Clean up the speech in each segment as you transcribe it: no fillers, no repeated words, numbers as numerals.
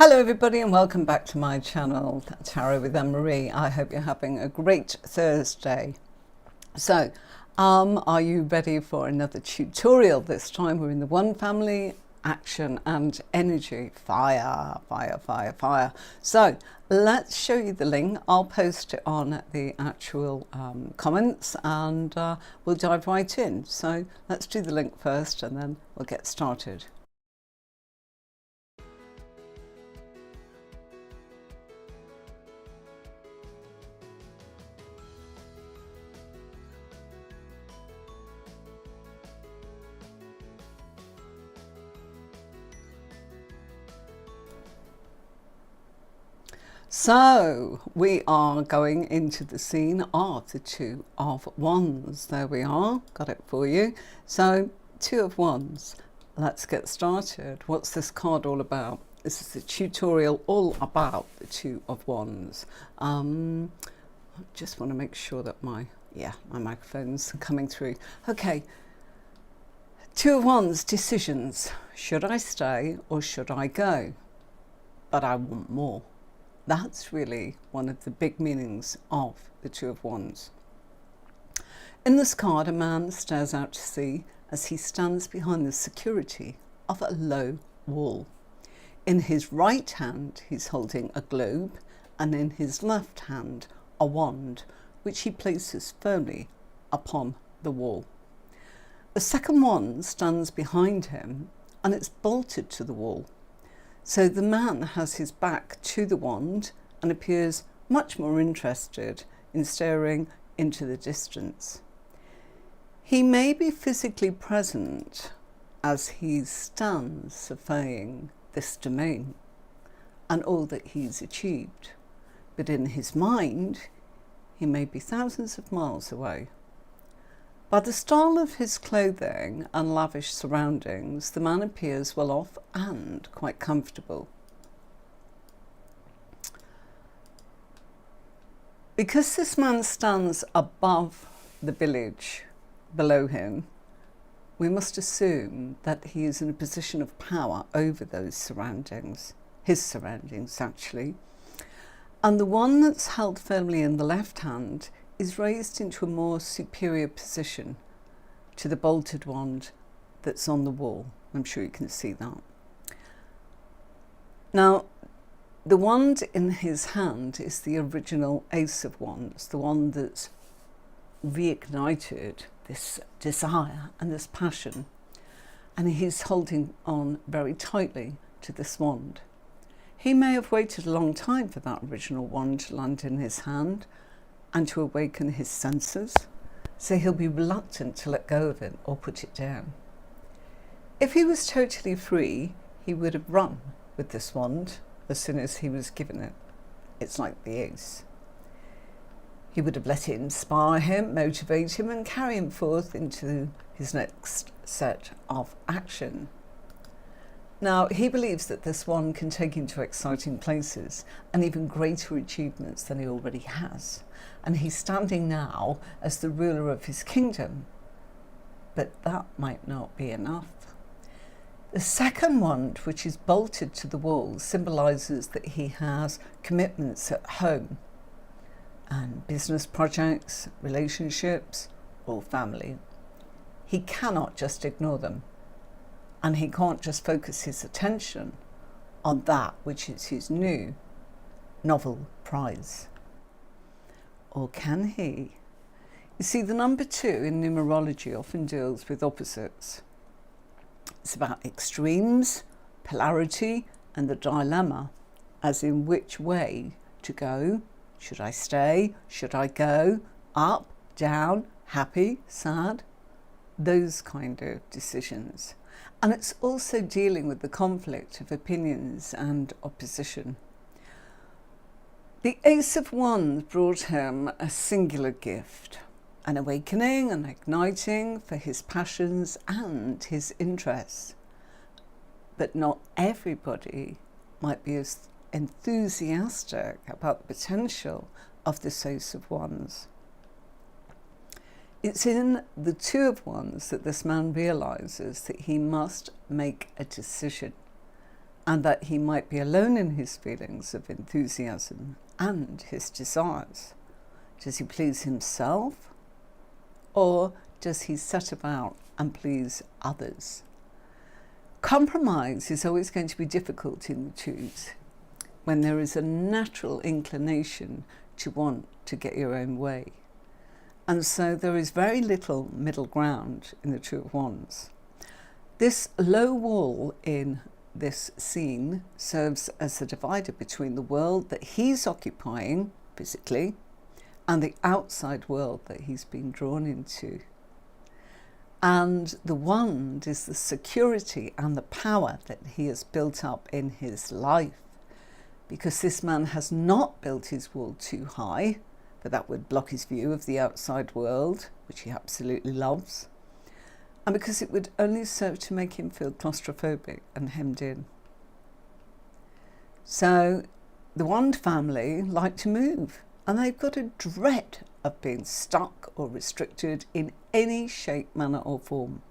Hello everybody and welcome back to my channel, Tarot with Anne-Marie. I hope you're having a great Thursday. So, are you ready for another tutorial? This time we're in the One Family, action and energy. Fire, fire, fire, fire. So, let's show you the link. I'll post it on the actual comments and we'll dive right in. So, let's do the link first and then we'll get started. So we are going into the scene of the Two of Wands. There we are, got it for you. So Two of Wands, let's get started. What's this card all about? This is a tutorial all about the Two of Wands. I just want to make sure that my microphone's coming through. Okay, Two of Wands, decisions. Should I stay or should I go? But I want more. That's really one of the big meanings of the Two of Wands. In this card, a man stares out to sea as he stands behind the security of a low wall. In his right hand, he's holding a globe, and in his left hand, a wand, which he places firmly upon the wall. A second wand stands behind him, and it's bolted to the wall. So the man has his back to the wand and appears much more interested in staring into the distance. He may be physically present as he stands surveying this domain and all that he's achieved, but in his mind, he may be thousands of miles away. By the style of his clothing and lavish surroundings, the man appears well off and quite comfortable. Because this man stands above the village below him, we must assume that he is in a position of power over those surroundings, his surroundings actually. And the one that's held firmly in the left hand is raised into a more superior position to the bolted wand that's on the wall. I'm sure you can see that. Now, the wand in his hand is the original Ace of Wands, the one that's reignited this desire and this passion, and he's holding on very tightly to this wand. He may have waited a long time for that original wand to land in his hand and to awaken his senses, so he'll be reluctant to let go of it or put it down. If he was totally free, he would have run with this wand as soon as he was given it. It's like the ace. He would have let it inspire him, motivate him, and carry him forth into his next set of action. Now, he believes that this wand can take him to exciting places and even greater achievements than he already has. And he's standing now as the ruler of his kingdom. But that might not be enough. The second wand, which is bolted to the wall, symbolises that he has commitments at home and business projects, relationships, or family. He cannot just ignore them. And he can't just focus his attention on that which is his new novel prize. Or can he? You see, the number 2 in numerology often deals with opposites. It's about extremes, polarity, and the dilemma, as in which way to go. Should I stay? Should I go? Up, down, happy, sad? Those kind of decisions. And it's also dealing with the conflict of opinions and opposition. The Ace of Wands brought him a singular gift, an awakening and igniting for his passions and his interests. But not everybody might be as enthusiastic about the potential of this Ace of Wands. It's in the Two of Wands that this man realizes that he must make a decision and that he might be alone in his feelings of enthusiasm and his desires. Does he please himself, or does he set about and please others? Compromise is always going to be difficult in the twos when there is a natural inclination to want to get your own way. And so there is very little middle ground in the Two of Wands. This low wall in this scene serves as a divider between the world that he's occupying physically and the outside world that he's been drawn into. And the wand is the security and the power that he has built up in his life, because this man has not built his wall too high, but that would block his view of the outside world, which he absolutely loves, and because it would only serve to make him feel claustrophobic and hemmed in. So the Wand family like to move, and they've got a dread of being stuck or restricted in any shape, manner or form.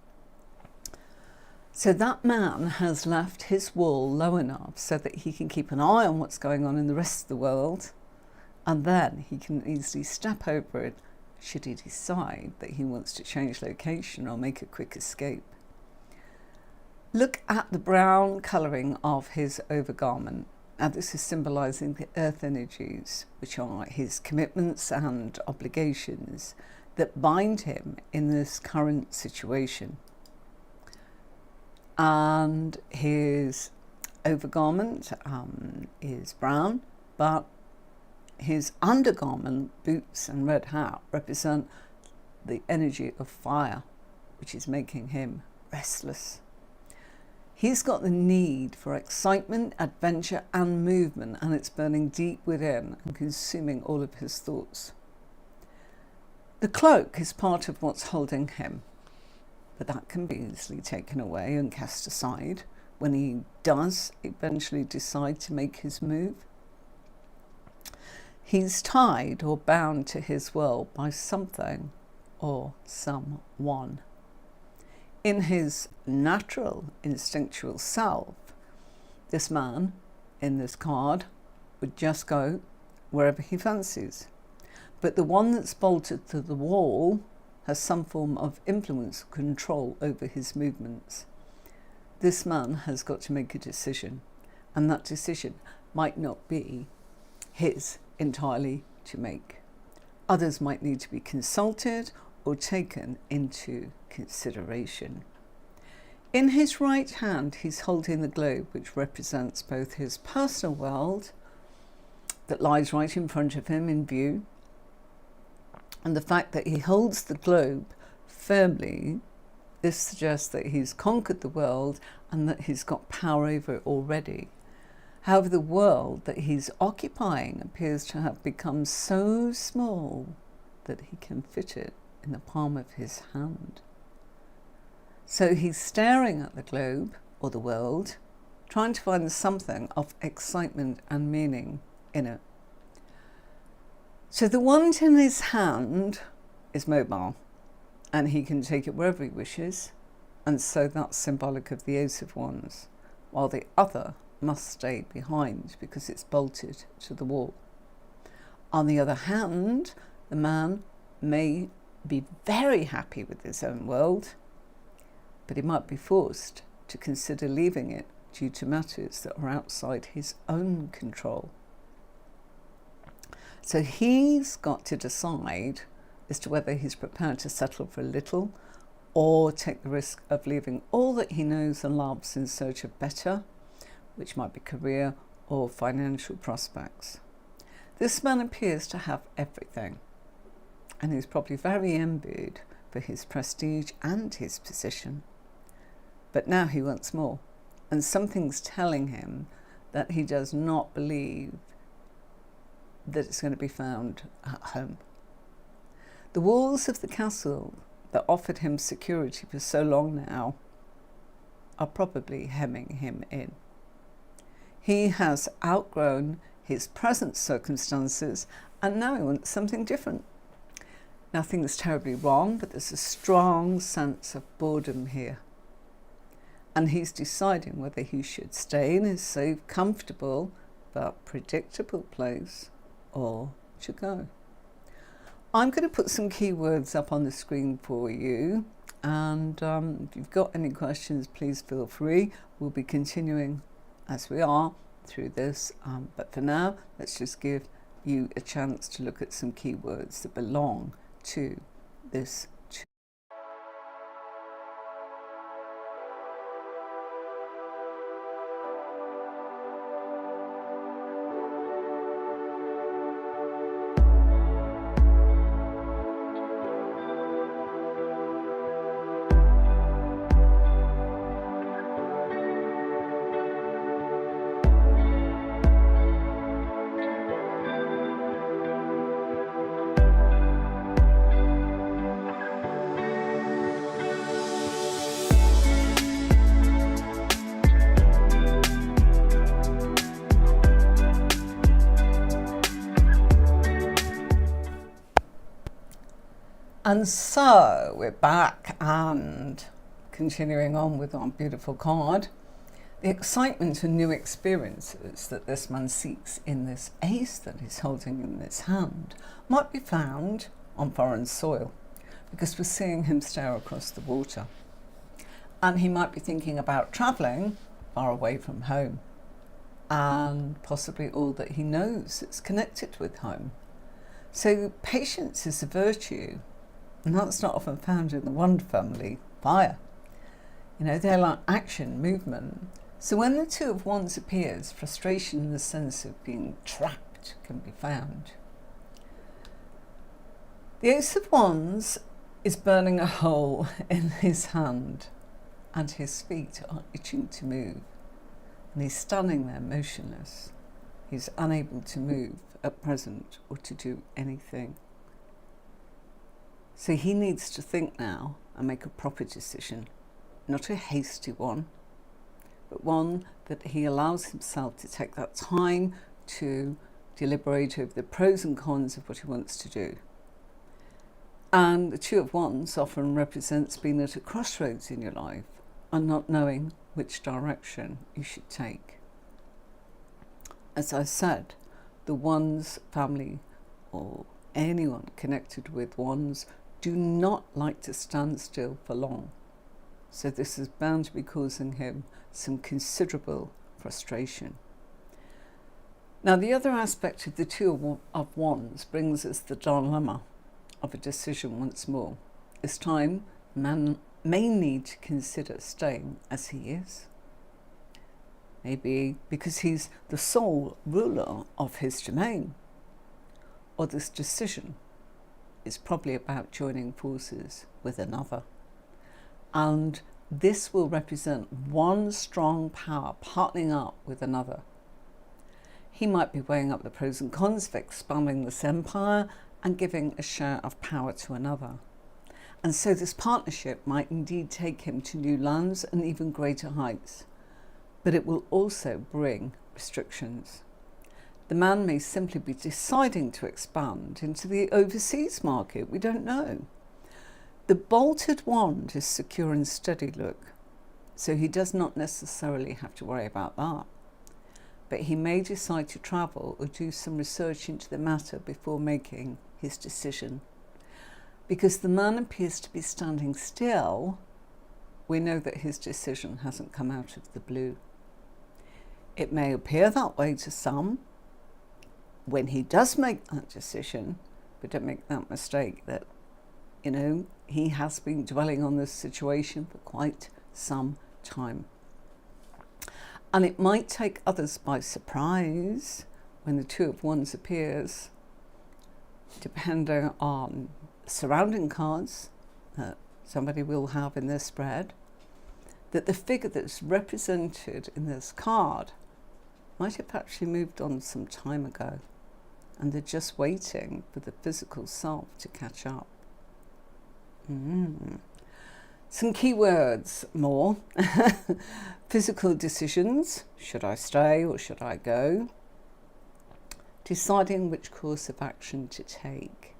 So that man has left his wall low enough so that he can keep an eye on what's going on in the rest of the world, and then he can easily step over it should he decide that he wants to change location or make a quick escape. Look at the brown colouring of his overgarment. And this is symbolising the earth energies, which are his commitments and obligations that bind him in this current situation. And his overgarment is brown, but his undergarment, boots and red hat, represent the energy of fire, which is making him restless. He's got the need for excitement, adventure and movement, and it's burning deep within and consuming all of his thoughts. The cloak is part of what's holding him, but that can be easily taken away and cast aside when he does eventually decide to make his move. He's tied or bound to his world by something or someone. In his natural, instinctual self, this man in this card would just go wherever he fancies. But the one that's bolted to the wall has some form of influence or control over his movements. This man has got to make a decision, and that decision might not be his entirely to make. Others might need to be consulted or taken into consideration. In his right hand, he's holding the globe, which represents both his personal world that lies right in front of him in view, and the fact that he holds the globe firmly. This suggests that he's conquered the world and that he's got power over it already. However, the world that he's occupying appears to have become so small that he can fit it in the palm of his hand. So he's staring at the globe, or the world, trying to find something of excitement and meaning in it. So the wand in his hand is mobile, and he can take it wherever he wishes, and so that's symbolic of the Ace of Wands, while the other must stay behind because it's bolted to the wall. On the other hand, the man may be very happy with his own world, but he might be forced to consider leaving it due to matters that are outside his own control. So he's got to decide as to whether he's prepared to settle for a little or take the risk of leaving all that he knows and loves in search of better, which might be career or financial prospects. This man appears to have everything, and he's probably very envied for his prestige and his position. But now he wants more, and something's telling him that he does not believe that it's going to be found at home. The walls of the castle that offered him security for so long now are probably hemming him in. He has outgrown his present circumstances, and now he wants something different. Nothing's terribly wrong, but there's a strong sense of boredom here. and he's deciding whether he should stay in his safe, comfortable, but predictable place or to go. I'm going to put some keywords up on the screen for you, and if you've got any questions, please feel free. We'll be continuing as we are through this, but for now, let's just give you a chance to look at some keywords that belong to this. And so we're back and continuing on with our beautiful card. The excitement and new experiences that this man seeks in this ace that he's holding in his hand might be found on foreign soil, because we're seeing him stare across the water. And he might be thinking about travelling far away from home and possibly all that he knows that's connected with home. So patience is a virtue. And that's not often found in the Wand family. Fire. They're like action, movement. So when the Two of Wands appears, frustration and the sense of being trapped can be found. The Ace of Wands is burning a hole in his hand, and his feet are itching to move. And he's standing there motionless. He's unable to move at present or to do anything. So he needs to think now and make a proper decision, not a hasty one, but one that he allows himself to take that time to deliberate over the pros and cons of what he wants to do. And the Two of Wands often represents being at a crossroads in your life and not knowing which direction you should take. As I said, the Wands family, or anyone connected with Wands, do not like to stand still for long. So this is bound to be causing him some considerable frustration. Now, the other aspect of the Two of Wands brings us the dilemma of a decision once more. This time, the man may need to consider staying as he is. Maybe because he's the sole ruler of his domain. Or this decision is probably about joining forces with another. And this will represent one strong power partnering up with another. He might be weighing up the pros and cons of expanding this empire and giving a share of power to another. And so this partnership might indeed take him to new lands and even greater heights. But it will also bring restrictions. The man may simply be deciding to expand into the overseas market. We don't know. The bolted wand is secure and steady, look. So he does not necessarily have to worry about that. But he may decide to travel or do some research into the matter before making his decision. Because the man appears to be standing still, we know that his decision hasn't come out of the blue. It may appear that way to some when he does make that decision, but don't make that mistake that, he has been dwelling on this situation for quite some time. And it might take others by surprise when the Two of Wands appears, depending on surrounding cards that somebody will have in this spread, that the figure that's represented in this card might have actually moved on some time ago, and they're just waiting for the physical self to catch up. Some keywords more. Physical decisions. Should I stay or should I go? Deciding which course of action to take.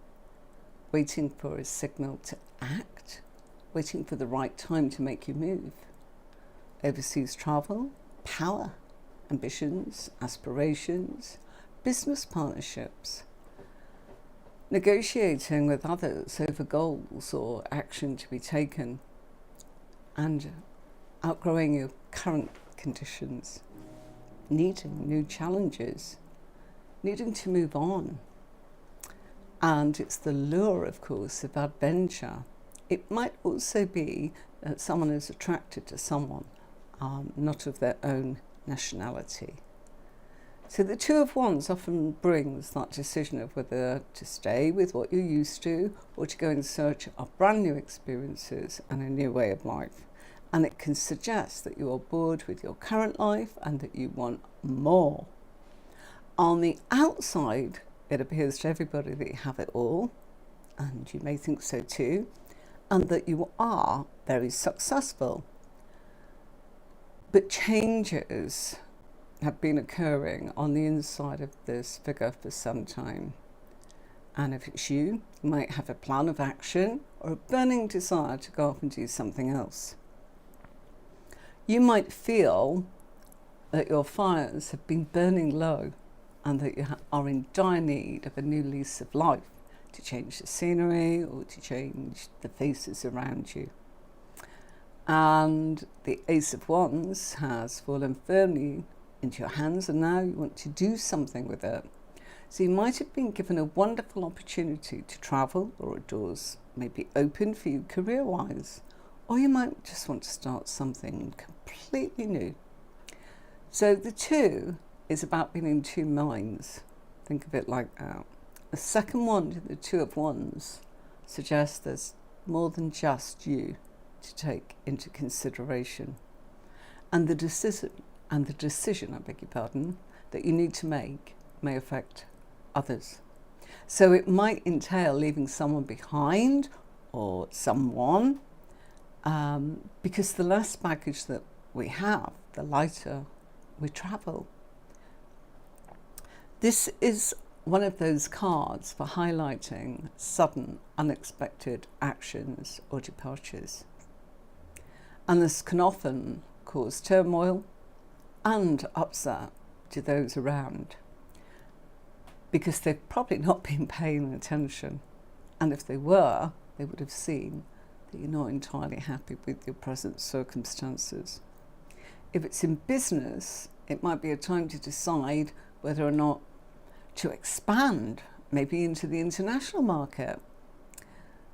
Waiting for a signal to act. Waiting for the right time to make you move. overseas travel, power, ambitions, aspirations, business partnerships, negotiating with others over goals or action to be taken, and outgrowing your current conditions, needing new challenges, needing to move on. And it's the lure, of course, of adventure. It might also be that someone is attracted to someone not of their own nationality. So the Two of Wands often brings that decision of whether to stay with what you're used to or to go in search of brand new experiences and a new way of life. And it can suggest that you are bored with your current life and that you want more. On the outside, it appears to everybody that you have it all, and you may think so too, and that you are very successful. But changes have been occurring on the inside of this figure for some time. And if it's you, you might have a plan of action or a burning desire to go off and do something else. You might feel that your fires have been burning low and that you are in dire need of a new lease of life to change the scenery or to change the faces around you. And the Ace of Wands has fallen firmly into your hands, and now you want to do something with it. So you might have been given a wonderful opportunity to travel, or doors may be open for you career-wise, or you might just want to start something completely new. So the two is about being in two minds. Think of it like that. The second one, the Two of Wands, suggests there's more than just you to take into consideration. And the decision, I beg your pardon, that you need to make may affect others. So it might entail leaving someone behind or someone, because the less baggage that we have, the lighter we travel. This is one of those cards for highlighting sudden, unexpected actions or departures. And this can often cause turmoil and upset to those around, because they've probably not been paying attention. And if they were, they would have seen that you're not entirely happy with your present circumstances. If it's in business, it might be a time to decide whether or not to expand, maybe into the international market.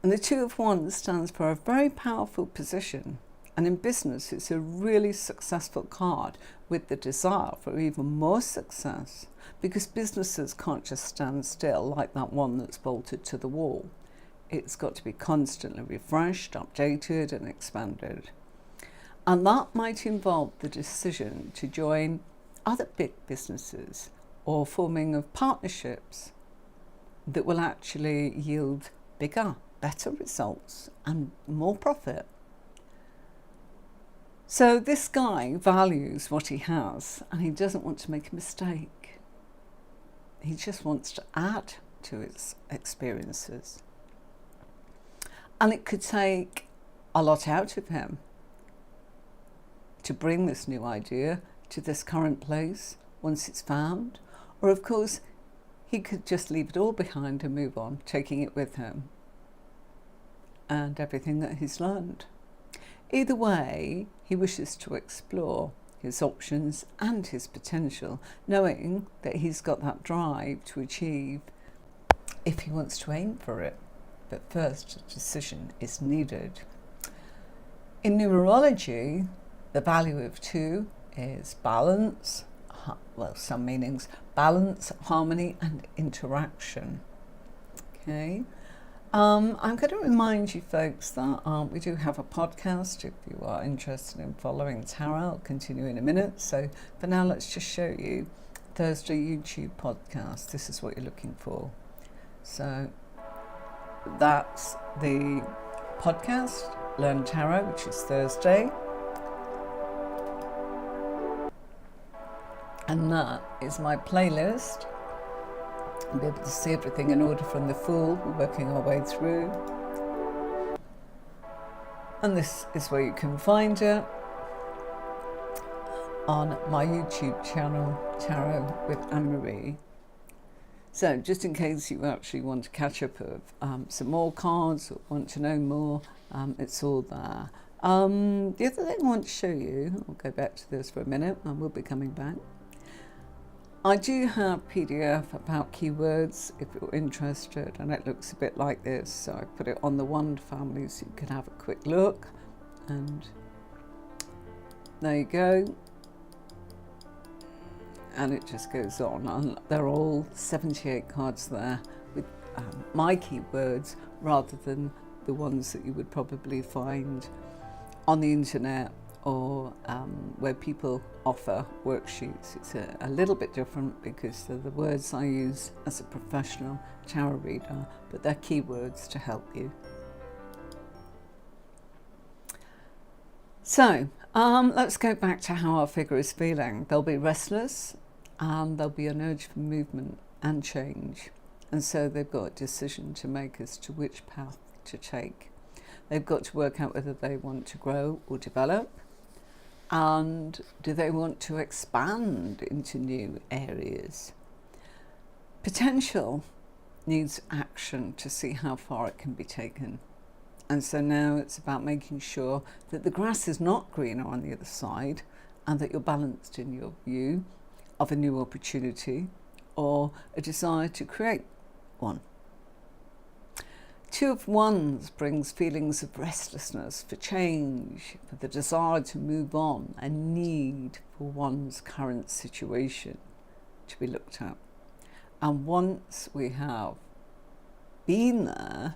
And the Two of Wands stands for a very powerful position. And in business, it's a really successful card with the desire for even more success, because businesses can't just stand still like that one that's bolted to the wall. It's got to be constantly refreshed, updated, and expanded. And that might involve the decision to join other big businesses or forming of partnerships that will actually yield bigger, better results and more profit. So this guy values what he has, and he doesn't want to make a mistake. He just wants to add to his experiences. And it could take a lot out of him to bring this new idea to this current place once it's found. Or of course, he could just leave it all behind and move on, taking it with him and everything that he's learned. Either way, he wishes to explore his options and his potential, knowing that he's got that drive to achieve if he wants to aim for it. But first, a decision is needed. In numerology, the value of 2 is balance, some meanings, balance, harmony, and interaction. Okay. I'm going to remind you folks that we do have a podcast if you are interested in following tarot. I'll continue in a minute. So for now, let's just show you Thursday YouTube podcast. This is what you're looking for. So that's the podcast, Learn Tarot, which is Thursday. And that is my playlist. You'll be able to see everything in order from the Fool. We're working our way through. And this is where you can find it. on my YouTube channel, Tarot with Anne-Marie. So just in case you actually want to catch up of some more cards or want to know more, it's all there. The other thing I want to show you, I'll go back to this for a minute, I will be coming back. I do have PDF about keywords if you're interested, and it looks a bit like this. So I put it on the wand family so you can have a quick look, and there you go. And it just goes on, and there are all 78 cards there with my keywords rather than the ones that you would probably find on the internet or where people offer worksheets. It's a little bit different because they're the words I use as a professional tarot reader, but they're keywords to help you. So let's go back to how our figure is feeling. They'll be restless and there'll be an urge for movement and change. And so they've got a decision to make as to which path to take. They've got to work out whether they want to grow or develop, and do they want to expand into new areas. Potential needs action to see how far it can be taken. And so now it's about making sure that the grass is not greener on the other side, and that you're balanced in your view of a new opportunity or a desire to create one. Two of Wands brings feelings of restlessness for change, for the desire to move on, a need for one's current situation to be looked at. And once we have been there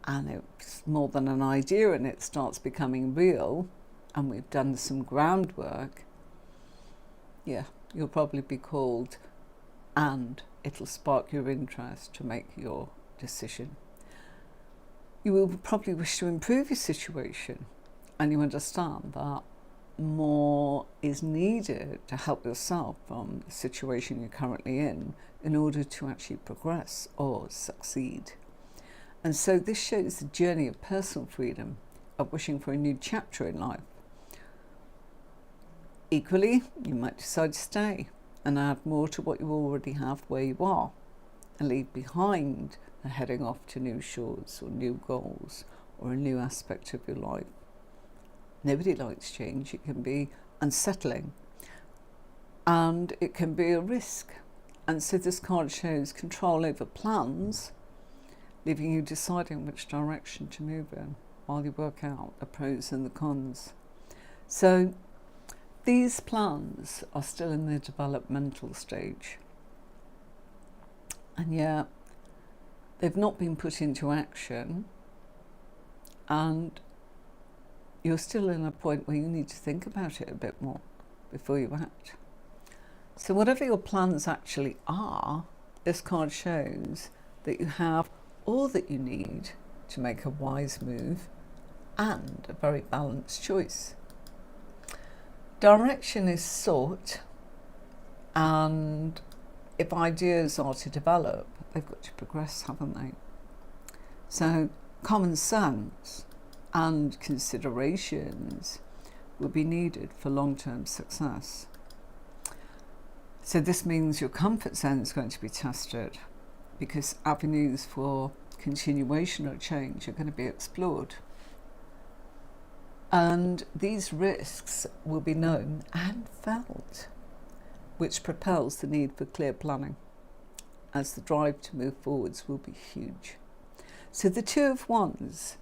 and it's more than an idea and it starts becoming real and we've done some groundwork, yeah, you'll probably be called and it'll spark your interest to make your decision. You will probably wish to improve your situation, and you understand that more is needed to help yourself from the situation you're currently in order to actually progress or succeed. And so this shows the journey of personal freedom, of wishing for a new chapter in life. Equally, you might decide to stay and add more to what you already have where you are, and leave behind and heading off to new shores or new goals or a new aspect of your life. Nobody likes change. It can be unsettling and it can be a risk. And so this card shows control over plans, leaving you deciding which direction to move in while you work out the pros and the cons. So these plans are still in the developmental stage, and yet they've not been put into action, and you're still in a point where you need to think about it a bit more before you act. So whatever your plans actually are, this card shows that you have all that you need to make a wise move and a very balanced choice. Direction is sought, and if ideas are to develop, they've got to progress, haven't they? So common sense and considerations will be needed for long-term success. So this means your comfort zone is going to be tested, because avenues for continuation or change are going to be explored. And these risks will be known and felt, which propels the need for clear planning, as the drive to move forwards will be huge. So the Two of Wands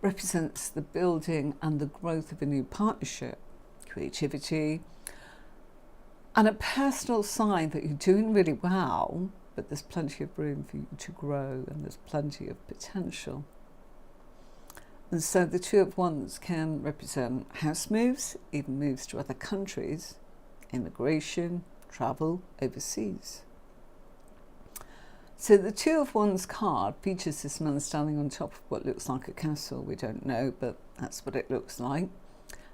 represents the building and the growth of a new partnership, creativity, and a personal sign that you're doing really well, but there's plenty of room for you to grow and there's plenty of potential. And so the Two of Wands can represent house moves, even moves to other countries, immigration, travel overseas. So the Two of Wands card features this man standing on top of what looks like a castle. We don't know, but that's what it looks like.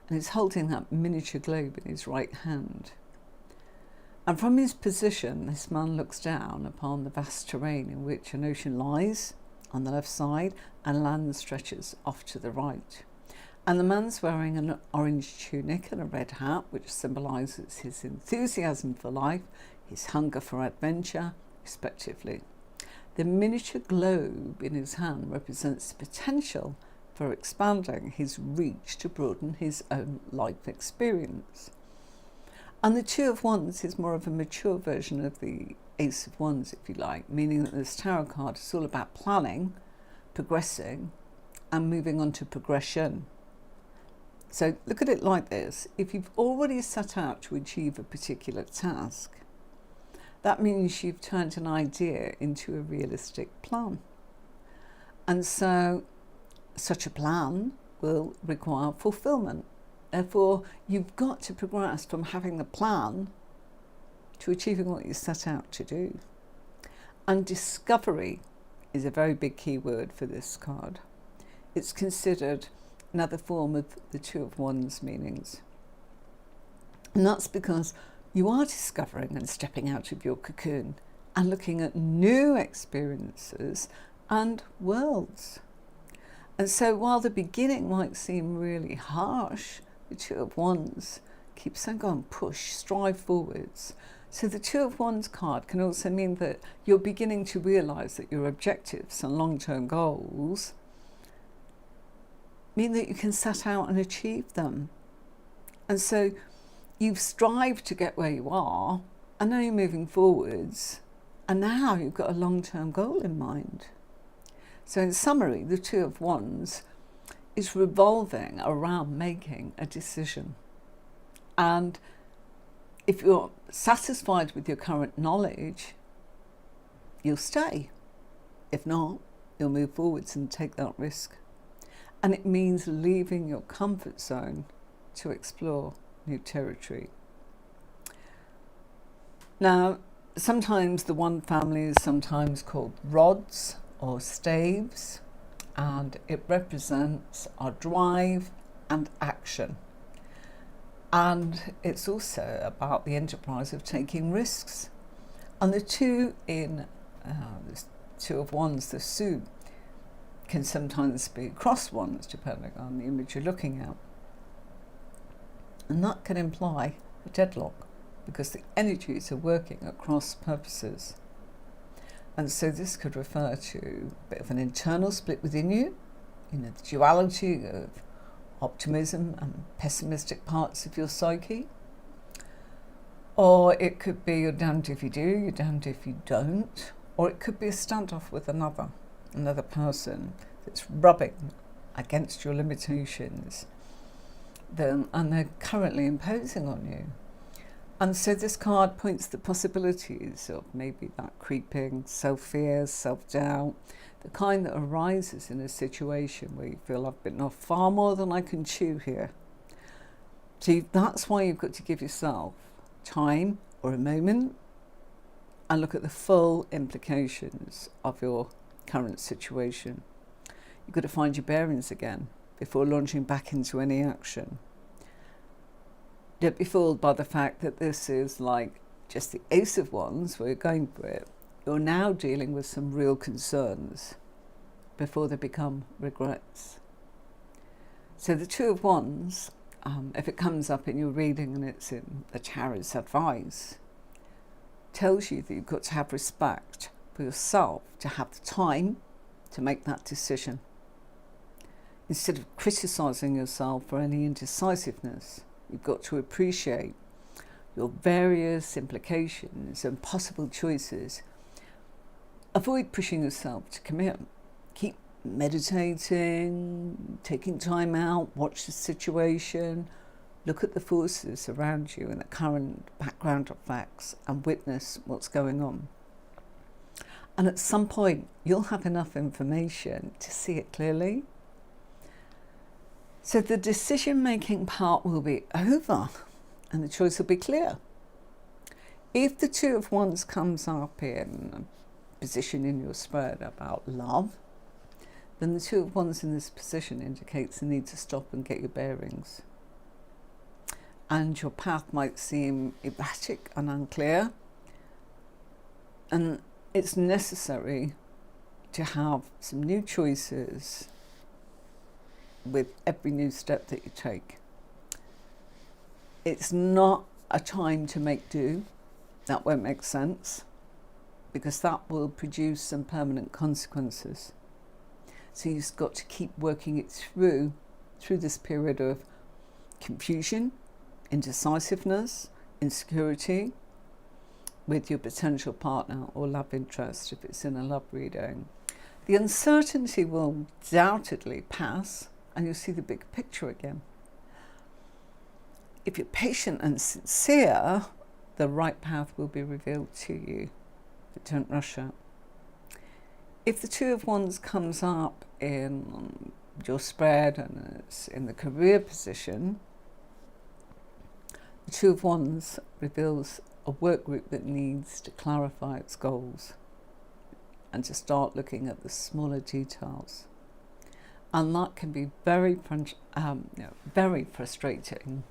And he's holding that miniature globe in his right hand. And from his position, this man looks down upon the vast terrain in which an ocean lies on the left side and land stretches off to the right. And the man's wearing an orange tunic and a red hat, which symbolises his enthusiasm for life, his hunger for adventure, respectively. The miniature globe in his hand represents the potential for expanding his reach to broaden his own life experience. And the Two of Wands is more of a mature version of the Ace of Wands, if you like, meaning that this tarot card is all about planning, progressing, and moving on to progression. So look at it like this. If you've already set out to achieve a particular task, that means you've turned an idea into a realistic plan. And so such a plan will require fulfillment. Therefore, you've got to progress from having the plan to achieving what you set out to do. And discovery is a very big key word for this card. It's considered another form of the Two of Wands meanings. And that's because you are discovering and stepping out of your cocoon and looking at new experiences and worlds. And so while the beginning might seem really harsh, the Two of Wands keeps saying, go on, push, strive forwards. So the Two of Wands card can also mean that you're beginning to realise that your objectives and long-term goals mean that you can set out and achieve them. And so you've strived to get where you are, and now you're moving forwards, and now you've got a long-term goal in mind. So in summary, the Two of Wands is revolving around making a decision. And if you're satisfied with your current knowledge, you'll stay. If not, you'll move forwards and take that risk. And it means leaving your comfort zone to explore new territory. Now, sometimes the wand family is sometimes called rods or staves, and it represents our drive and action. And it's also about the enterprise of taking risks. And the two in the Two of Wands, the Sue, can sometimes be cross wands depending on the image you're looking at. And that can imply a deadlock because the energies are working at cross purposes. And so this could refer to a bit of an internal split within you, the duality of optimism and pessimistic parts of your psyche. Or it could be you're damned if you do, you're damned if you don't. Or it could be a standoff with another person that's rubbing against your limitations and they're currently imposing on you. And so this card points to the possibilities of maybe that creeping self-fear, self-doubt, the kind that arises in a situation where you feel I've bitten off far more than I can chew here. So that's why you've got to give yourself time or a moment and look at the full implications of your current situation. You've got to find your bearings again before launching back into any action. Don't be fooled by the fact that this is like just the Ace of Wands where you're going for it. You're now dealing with some real concerns before they become regrets. So the Two of Wands, if it comes up in your reading and it's in the Tarot's advice, tells you that you've got to have respect for yourself to have the time to make that decision. Instead of criticising yourself for any indecisiveness, you've got to appreciate your various implications and possible choices. Avoid pushing yourself to commit. Keep meditating, taking time out, watch the situation, look at the forces around you and the current background of facts and witness what's going on. And at some point, you'll have enough information to see it clearly. So the decision-making part will be over and the choice will be clear. If the Two of Wands comes up in a position in your spread about love, then the Two of Wands in this position indicates the need to stop and get your bearings. And your path might seem erratic and unclear, and it's necessary to have some new choices with every new step that you take. It's not a time to make do. That won't make sense, because that will produce some permanent consequences. So you've got to keep working it through this period of confusion, indecisiveness, insecurity with your potential partner or love interest if it's in a love reading. The uncertainty will undoubtedly pass and you'll see the big picture again. If you're patient and sincere, the right path will be revealed to you, but don't rush it. If the Two of Wands comes up in your spread and it's in the career position, the Two of Wands reveals a work group that needs to clarify its goals and to start looking at the smaller details. And that can be very frustrating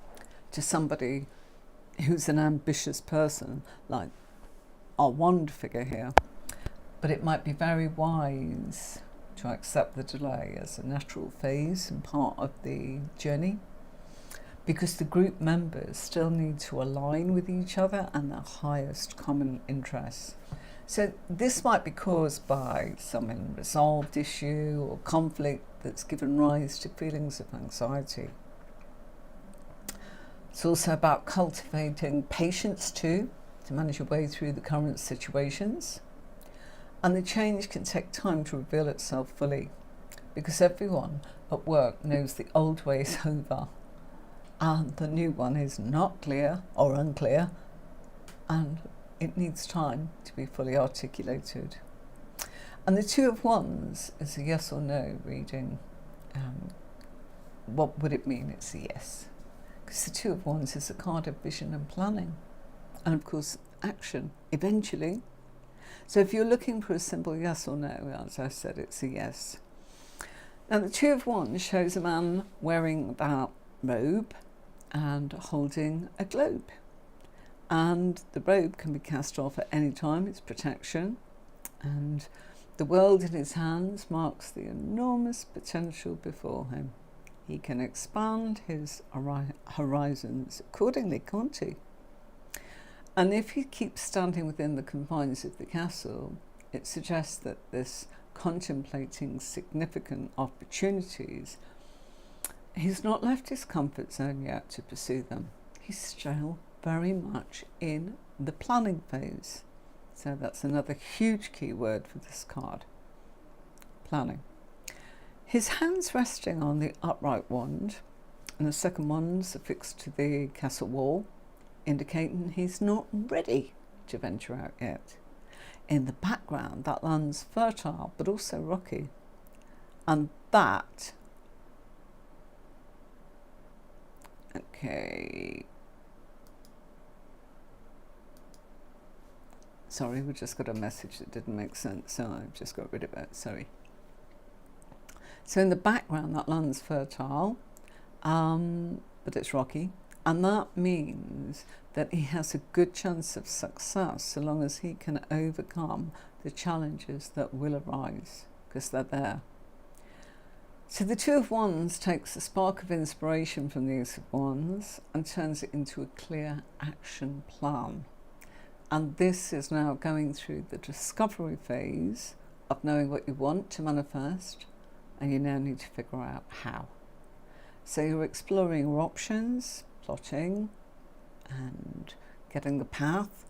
to somebody who's an ambitious person, like our wand figure here. But it might be very wise to accept the delay as a natural phase and part of the journey, because the group members still need to align with each other and their highest common interests. So this might be caused by some unresolved issue or conflict that's given rise to feelings of anxiety. It's also about cultivating patience too, to manage your way through the current situations. And the change can take time to reveal itself fully, because everyone at work knows the old way is over and the new one is not clear or unclear, and it needs time to be fully articulated. And the Two of Wands is a yes or no reading. What would it mean? It's a yes. Because the Two of Wands is a card of vision and planning. And of course, action, eventually. So if you're looking for a simple yes or no, as I said, it's a yes. Now the Two of Wands shows a man wearing that robe and holding a globe. And the robe can be cast off at any time, it's protection. And the world in his hands marks the enormous potential before him. He can expand his horizons accordingly, can't he? And if he keeps standing within the confines of the castle, it suggests that this contemplating significant opportunities, he's not left his comfort zone yet to pursue them. He's still very much in the planning phase. So that's another huge key word for this card. Planning. His hands resting on the upright wand, and the second wand's affixed to the castle wall, indicating he's not ready to venture out yet. In the background, that land's fertile but also rocky, and that, okay, sorry, we just got a message that didn't make sense, so I've just got rid of it, sorry. So in the background, that land's fertile, but it's rocky. And that means that he has a good chance of success so long as he can overcome the challenges that will arise, because they're there. So the Two of Wands takes a spark of inspiration from the Ace of Wands and turns it into a clear action plan. And this is now going through the discovery phase of knowing what you want to manifest, and you now need to figure out how. So you're exploring your options, plotting and getting the path,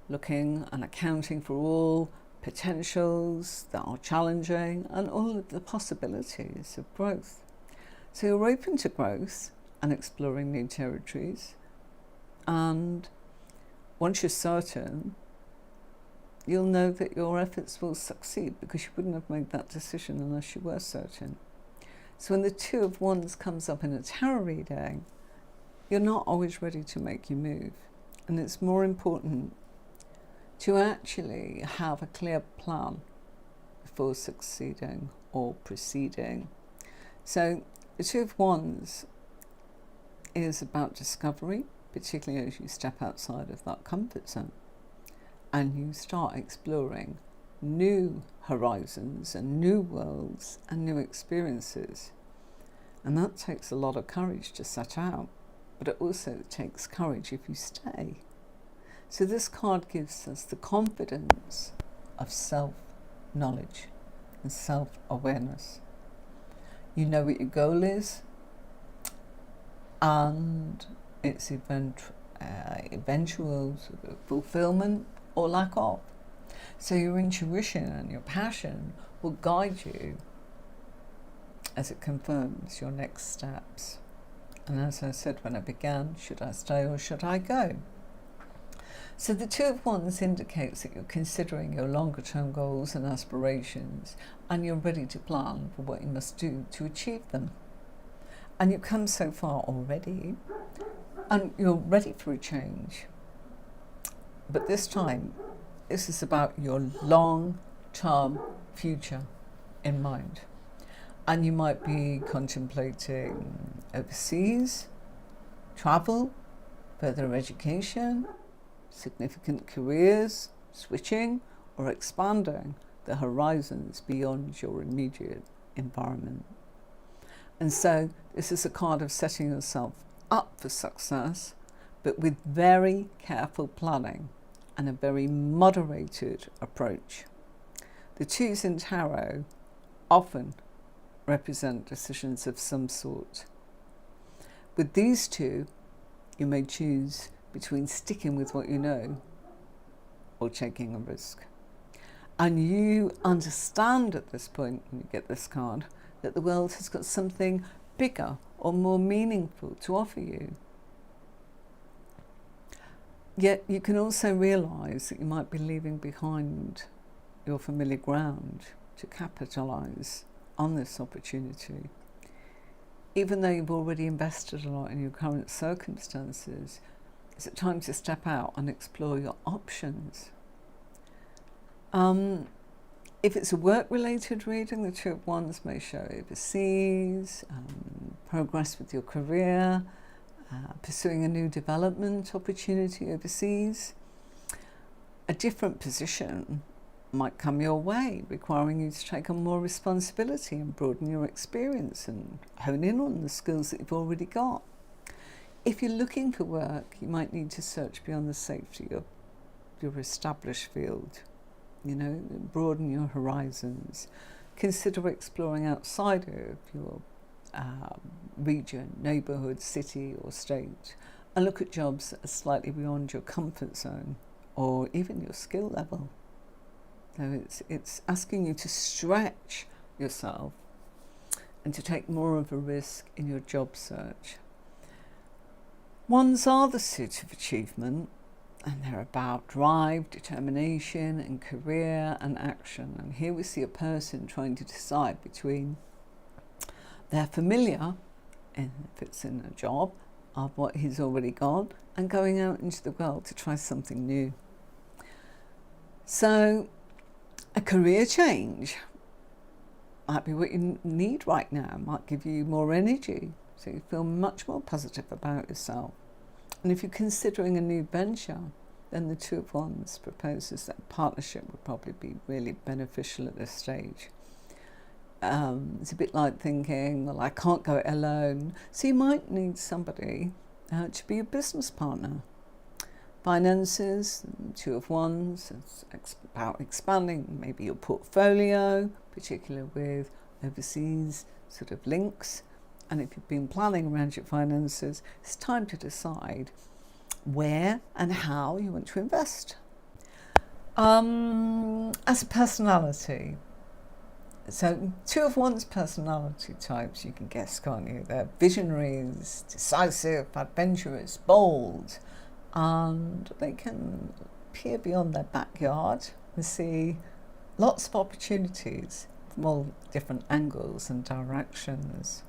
looking and accounting for all potentials that are challenging and all of the possibilities of growth. So you're open to growth and exploring new territories, and once you're certain, you'll know that your efforts will succeed, because you wouldn't have made that decision unless you were certain. So when the Two of Wands comes up in a tarot reading, you're not always ready to make your move. And it's more important to actually have a clear plan before succeeding or proceeding. So the Two of Wands is about discovery, particularly as you step outside of that comfort zone and you start exploring new horizons and new worlds and new experiences. And that takes a lot of courage to set out, but it also takes courage if you stay. So this card gives us the confidence of self-knowledge and self-awareness. You know what your goal is and its eventual sort of fulfillment or lack of. So your intuition and your passion will guide you as it confirms your next steps. And as I said when I began, should I stay or should I go? So the Two of Wands indicates that you're considering your longer term goals and aspirations, and you're ready to plan for what you must do to achieve them. And you've come so far already, and you're ready for a change. But this time, this is about your long-term future in mind. And you might be contemplating overseas, travel, further education, significant careers, switching, or expanding the horizons beyond your immediate environment. And so this is a card of setting yourself up for success, but with very careful planning and a very moderated approach. The twos in tarot often represent decisions of some sort. With these two, you may choose between sticking with what you know or taking a risk. And you understand at this point, when you get this card, that the world has got something bigger or more meaningful to offer you. Yet you can also realise that you might be leaving behind your familiar ground to capitalise on this opportunity. Even though you've already invested a lot in your current circumstances, is it time to step out and explore your options? If it's a work-related reading, the Two of Wands may show overseas, progress with your career, pursuing a new development opportunity overseas. A different position might come your way, requiring you to take on more responsibility and broaden your experience and hone in on the skills that you've already got. If you're looking for work, you might need to search beyond the safety of your established field. Broaden your horizons. Consider exploring outside of your region, neighbourhood, city or state, and look at jobs that are slightly beyond your comfort zone or even your skill level. So it's asking you to stretch yourself and to take more of a risk in your job search. Wands are the suit of achievement, and they're about drive, determination and career and action. And here we see a person trying to decide between their familiar, and if it's in a job, of what he's already got, and going out into the world to try something new. So a career change might be what you need right now, might give you more energy, so you feel much more positive about yourself. And if you're considering a new venture, then the Two of Wands proposes that partnership would probably be really beneficial at this stage. It's a bit like thinking, well, I can't go it alone. So you might need somebody to be a business partner. Finances, Two of Wands, it's about expanding maybe your portfolio, particularly with overseas sort of links. And if you've been planning around your finances, it's time to decide where and how you want to invest. As a personality, so Two of Wands personality types, you can guess, can't you? They're visionaries, decisive, adventurous, bold, and they can peer beyond their backyard and see lots of opportunities from all different angles and directions.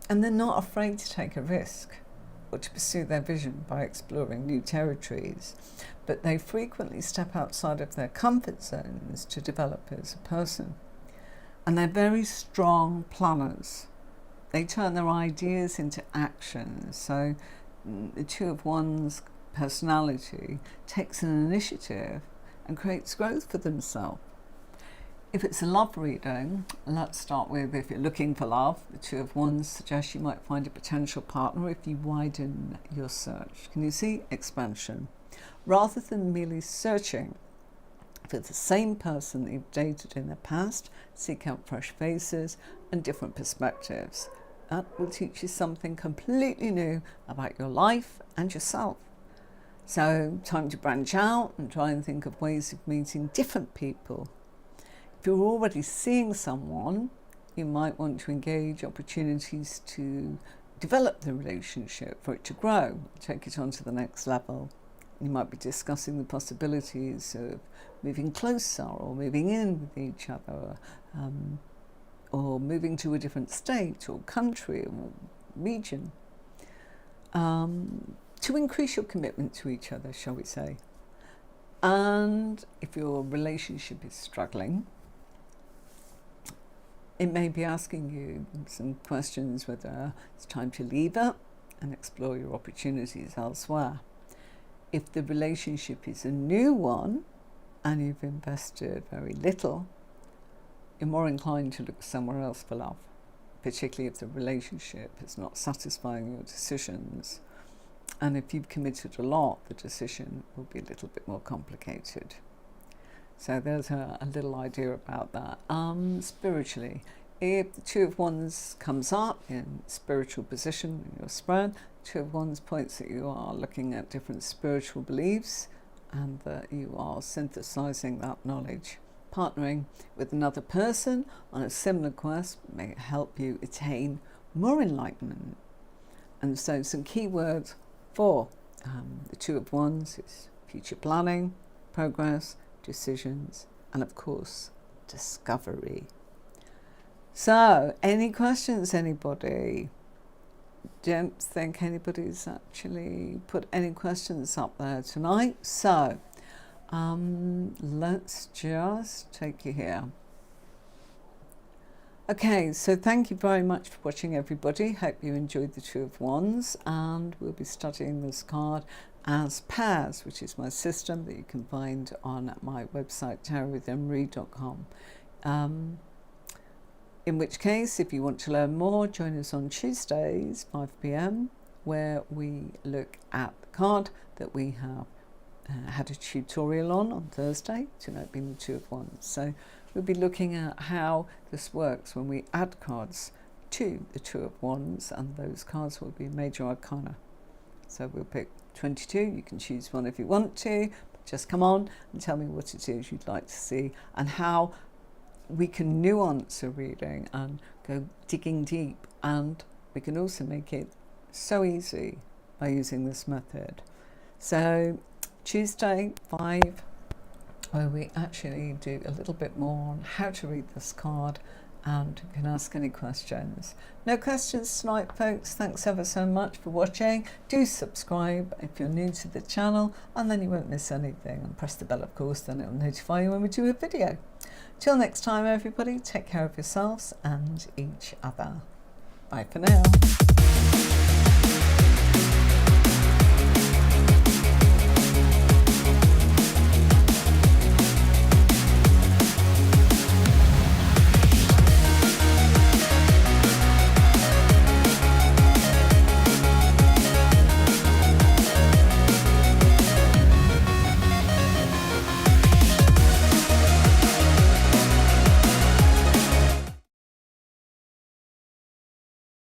And they're not afraid to take a risk or to pursue their vision by exploring new territories, but they frequently step outside of their comfort zones to develop as a person. And they're very strong planners. They turn their ideas into action. So the Two of Wands personality takes an initiative and creates growth for themselves. If it's a love reading, let's start with, if you're looking for love, the Two of Wands suggests you might find a potential partner if you widen your search. Can you see? Expansion. Rather than merely searching for the same person that you've dated in the past, seek out fresh faces and different perspectives. That will teach you something completely new about your life and yourself. So, time to branch out and try and think of ways of meeting different people. If you're already seeing someone, you might want to engage opportunities to develop the relationship, for it to grow, take it on to the next level. You might be discussing the possibilities of moving closer or moving in with each other, or moving to a different state or country or region, to increase your commitment to each other, shall we say. And if your relationship is struggling, it may be asking you some questions whether it's time to leave it and explore your opportunities elsewhere. If the relationship is a new one and you've invested very little, you're more inclined to look somewhere else for love, particularly if the relationship is not satisfying your decisions. And if you've committed a lot, the decision will be a little bit more complicated. So there's a little idea about that. Spiritually, if the Two of Wands comes up in spiritual position in your spread, Two of Wands points that you are looking at different spiritual beliefs and that you are synthesizing that knowledge. Partnering with another person on a similar quest may help you attain more enlightenment. And so some key words for the Two of Wands is future planning, progress, decisions, and of course, discovery. So, any questions, anybody? Don't think anybody's actually put any questions up there tonight. So, let's just take you here. Okay, so thank you very much for watching, everybody. Hope you enjoyed the Two of Wands, and we'll be studying this card as pairs, which is my system that you can find on my website, tarotwithmrie.com. In which case, if you want to learn more, join us on Tuesdays, 5 p.m, where we look at the card that we have had a tutorial on Thursday, tonight being the Two of Wands. So we'll be looking at how this works when we add cards to the Two of Wands, and those cards will be major arcana. So we'll pick 22, you can choose one if you want to, but just come on and tell me what it is you'd like to see and how we can nuance a reading and go digging deep. And we can also make it so easy by using this method. So Tuesday 5, where we actually do a little bit more on how to read this card, and you can ask any questions. No questions tonight, folks. Thanks ever so much for watching. Do subscribe if you're new to the channel, and then you won't miss anything. And press the bell, of course, then it'll notify you when we do a video. Till next time, everybody, take care of yourselves and each other. Bye for now.